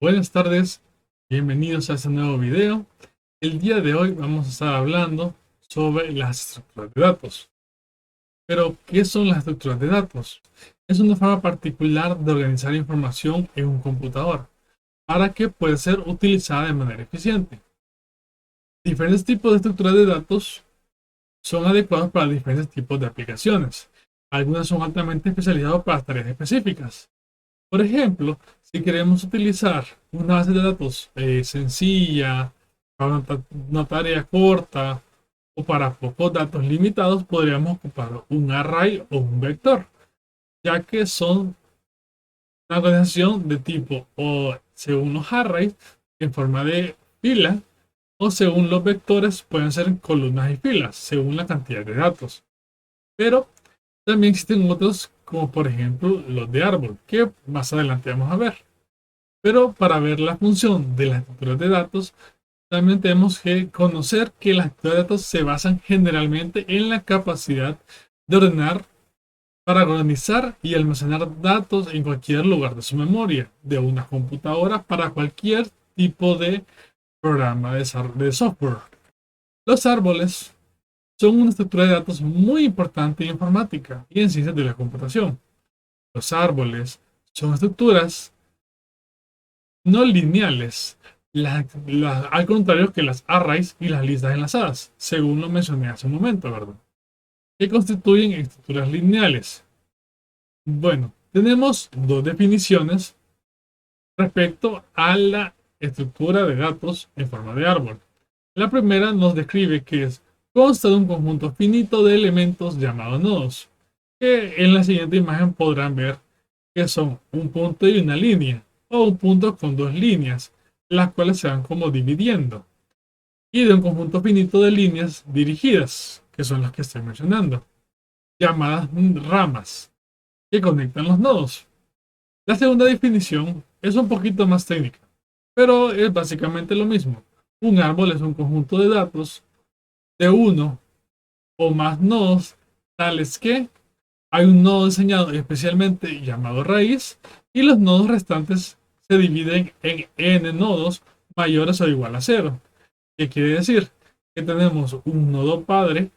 Buenas tardes, bienvenidos a este nuevo video. El día de hoy vamos a estar hablando sobre las estructuras de datos. Pero, ¿qué son las estructuras de datos? Es una forma particular de organizar información en un computador para que pueda ser utilizada de manera eficiente. Diferentes tipos de estructuras de datos son adecuados para diferentes tipos de aplicaciones. Algunas son altamente especializadas para tareas específicas. Por ejemplo, si queremos utilizar una base de datos sencilla, para una tarea corta o para pocos datos limitados, podríamos ocupar un array o un vector, ya que son una organización de tipo o según los arrays en forma de fila o según los vectores pueden ser columnas y filas, según la cantidad de datos. Pero también existen otros como por ejemplo los de árbol, que más adelante vamos a ver. Pero para ver la función de las estructuras de datos, también tenemos que conocer que las estructuras de datos se basan generalmente en la capacidad de ordenar para organizar y almacenar datos en cualquier lugar de su memoria, de una computadora para cualquier tipo de programa de software. Los árboles son una estructura de datos muy importante en informática y en ciencias de la computación. Los árboles son estructuras no lineales, al contrario que las arrays y las listas enlazadas, según lo mencioné hace un momento, ¿verdad? Que constituyen estructuras lineales. Bueno, tenemos dos definiciones respecto a la estructura de datos en forma de árbol. La primera nos describe que consta de un conjunto finito de elementos llamados nodos, que en la siguiente imagen podrán ver que son un punto y una línea, o un punto con dos líneas, las cuales se van como dividiendo, y de un conjunto finito de líneas dirigidas, que son las que estoy mencionando, llamadas ramas, que conectan los nodos. La segunda definición es un poquito más técnica, pero es básicamente lo mismo. Un árbol es un conjunto de datos de uno o más nodos, tales que hay un nodo diseñado especialmente llamado raíz y los nodos restantes se dividen en n nodos mayores o igual a cero. ¿Qué quiere decir? Que tenemos un nodo padre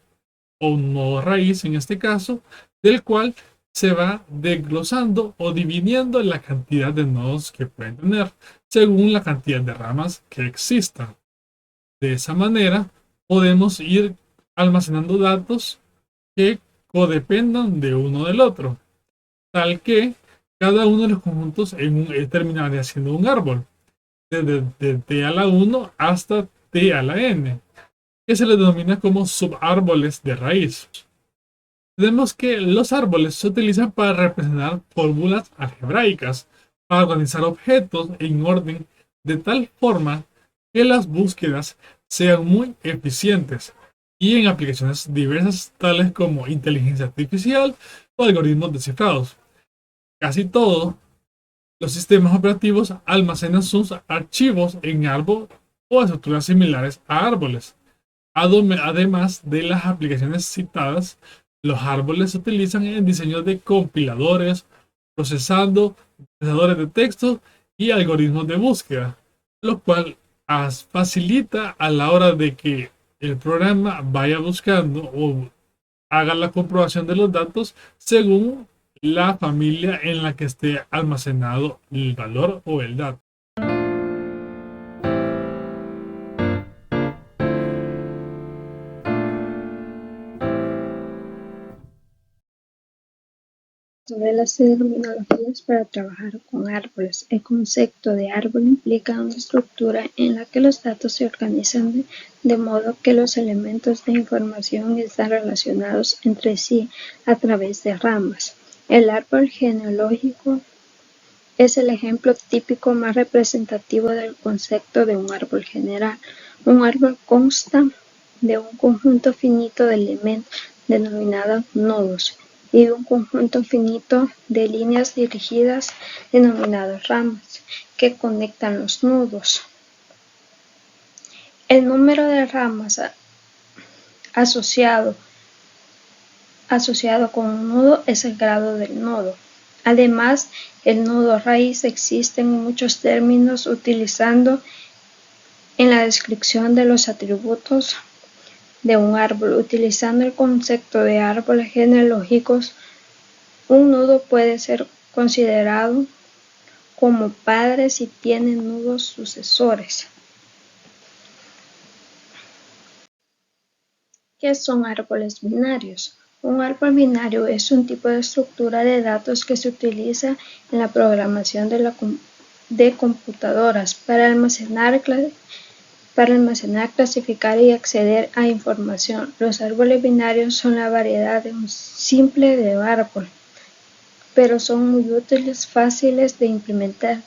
o un nodo raíz en este caso, del cual se va desglosando o dividiendo la cantidad de nodos que pueden tener según la cantidad de ramas que existan. De esa manera podemos ir almacenando datos que codependan de uno del otro, tal que cada uno de los conjuntos terminaría siendo un árbol, desde T a la 1 hasta T a la N, que se le denomina como subárboles de raíz. Tenemos que los árboles se utilizan para representar fórmulas algebraicas, para organizar objetos en orden de tal forma que las búsquedas sean muy eficientes y en aplicaciones diversas tales como inteligencia artificial o algoritmos descifrados. Casi todos los sistemas operativos almacenan sus archivos en árbol o estructuras similares a árboles. Además de las aplicaciones citadas, los árboles se utilizan en diseño de compiladores, procesadores de texto y algoritmos de búsqueda, lo cual facilita a la hora de que el programa vaya buscando o haga la comprobación de los datos según la familia en la que esté almacenado el valor o el dato. Sobre las terminologías para trabajar con árboles. El concepto de árbol implica una estructura en la que los datos se organizan de modo que los elementos de información están relacionados entre sí a través de ramas. El árbol genealógico es el ejemplo típico más representativo del concepto de un árbol general. Un árbol consta de un conjunto finito de elementos denominados nodos y de un conjunto finito de líneas dirigidas denominadas ramas que conectan los nodos. El número de ramas asociado con un nodo es el grado del nodo. Además, el nodo raíz existe en muchos términos utilizando en la descripción de los atributos de un árbol. Utilizando el concepto de árboles genealógicos, un nudo puede ser considerado como padre si tiene nudos sucesores. ¿Qué son árboles binarios? Un árbol binario es un tipo de estructura de datos que se utiliza en la programación de computadoras para almacenar, clasificar y acceder a información. Los árboles binarios son la variedad de un simple de árbol, pero son muy útiles, fáciles de implementar.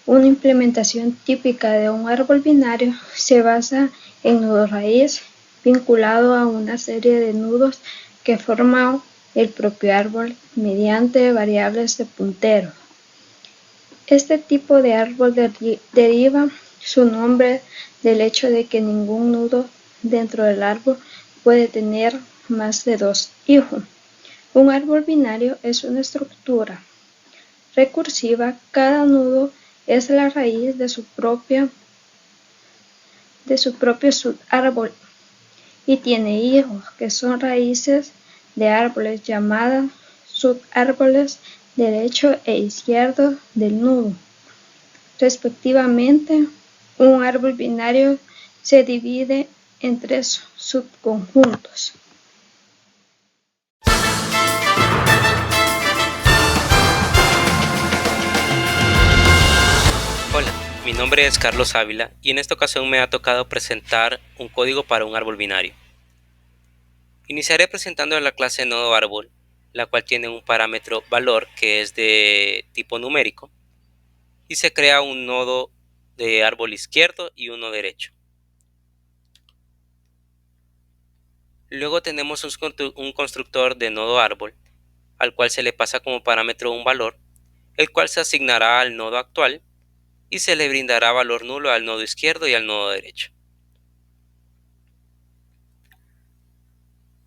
Una implementación típica de un árbol binario se basa en nodo raíz vinculado a una serie de nudos que forman el propio árbol mediante variables de puntero. Este tipo de árbol deriva su nombre del hecho de que ningún nudo dentro del árbol puede tener más de 2 hijos. Un árbol binario es una estructura recursiva. Cada nudo es la raíz de su propio subárbol y tiene hijos que son raíces de árboles llamadas subárboles derecho e izquierdo del nudo, respectivamente. Un árbol binario se divide en 3 subconjuntos. Hola, mi nombre es Carlos Ávila y en esta ocasión me ha tocado presentar un código para un árbol binario. Iniciaré presentando la clase nodo árbol, la cual tiene un parámetro valor que es de tipo numérico, y se crea un nodo de árbol izquierdo y uno derecho. Luego tenemos un constructor de nodo árbol, al cual se le pasa como parámetro un valor, el cual se asignará al nodo actual y se le brindará valor nulo al nodo izquierdo y al nodo derecho.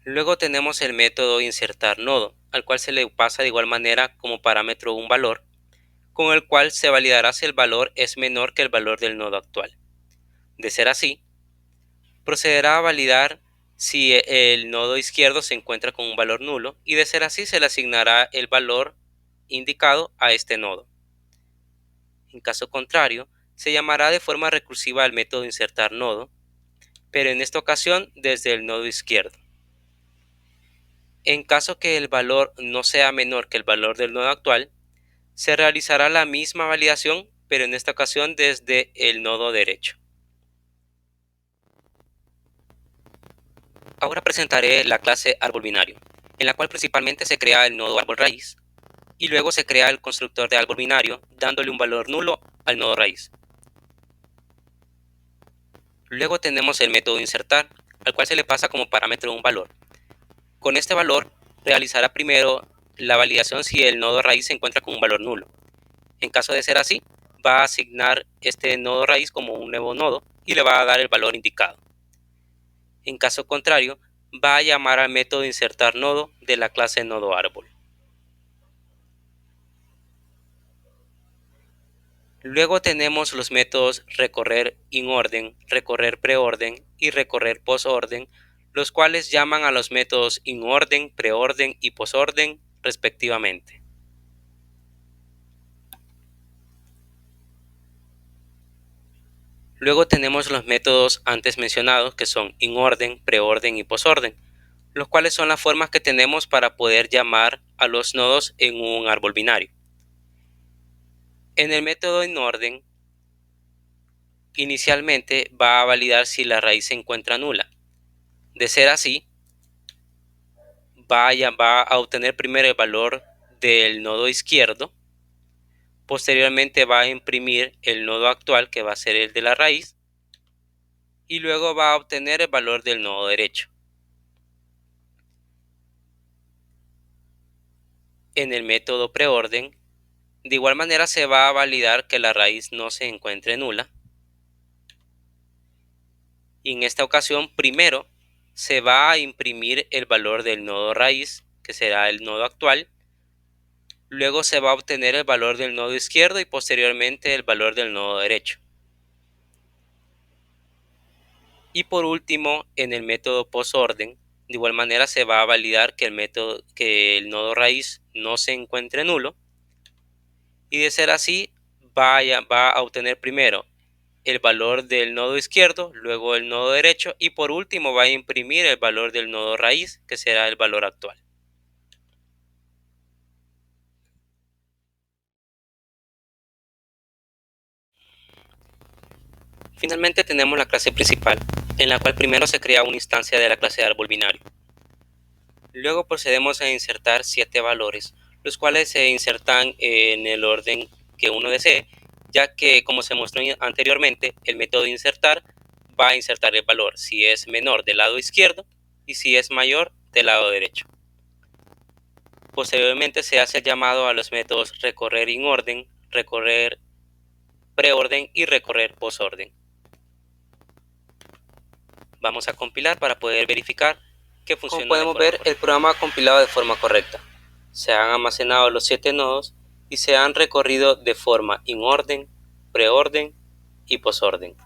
Luego tenemos el método insertar nodo, al cual se le pasa de igual manera como parámetro un valor, con el cual se validará si el valor es menor que el valor del nodo actual. De ser así, procederá a validar si el nodo izquierdo se encuentra con un valor nulo, y de ser así se le asignará el valor indicado a este nodo. En caso contrario, se llamará de forma recursiva al método insertar nodo, pero en esta ocasión desde el nodo izquierdo. En caso que el valor no sea menor que el valor del nodo actual, se realizará la misma validación, pero en esta ocasión desde el nodo derecho. Ahora presentaré la clase árbol binario, en la cual principalmente se crea el nodo árbol raíz, y luego se crea el constructor de árbol binario, dándole un valor nulo al nodo raíz. Luego tenemos el método insertar, al cual se le pasa como parámetro un valor. Con este valor realizará primero la validación si el nodo raíz se encuentra con un valor nulo. En caso de ser así, va a asignar este nodo raíz como un nuevo nodo y le va a dar el valor indicado. En caso contrario, va a llamar al método insertar nodo de la clase nodo árbol. Luego tenemos los métodos recorrer inorden, recorrer preorden y recorrer posorden, los cuales llaman a los métodos inorden, preorden y posorden respectivamente. Luego tenemos los métodos antes mencionados, que son inorden, preorden y posorden, los cuales son las formas que tenemos para poder llamar a los nodos en un árbol binario. En el método inorden, inicialmente va a validar si la raíz se encuentra nula. De ser así, va a obtener primero el valor del nodo izquierdo, posteriormente va a imprimir el nodo actual, que va a ser el de la raíz, y luego va a obtener el valor del nodo derecho. En el método preorden, de igual manera se va a validar que la raíz no se encuentre nula, y en esta ocasión primero se va a imprimir el valor del nodo raíz, que será el nodo actual, Luego se va a obtener el valor del nodo izquierdo y posteriormente el valor del nodo derecho. Y por último, en el método postorden, de igual manera se va a validar que el nodo raíz no se encuentre nulo. Y de ser así, va a obtener primero el valor del nodo izquierdo, luego el nodo derecho y por último va a imprimir el valor del nodo raíz, que será el valor actual. Finalmente tenemos la clase principal, en la cual primero se crea una instancia de la clase de árbol binario. Luego procedemos a insertar 7 valores, los cuales se insertan en el orden que uno desee, ya que, como se mostró anteriormente, el método de insertar va a insertar el valor si es menor del lado izquierdo y si es mayor del lado derecho. Posteriormente se hace el llamado a los métodos recorrer in orden, recorrer preorden y recorrer postorden. Vamos a compilar para poder verificar que funciona. Como podemos ver, el programa ha compilado de forma correcta. Se han almacenado los 7 nodos y se han recorrido de forma in orden, preorden y postorden.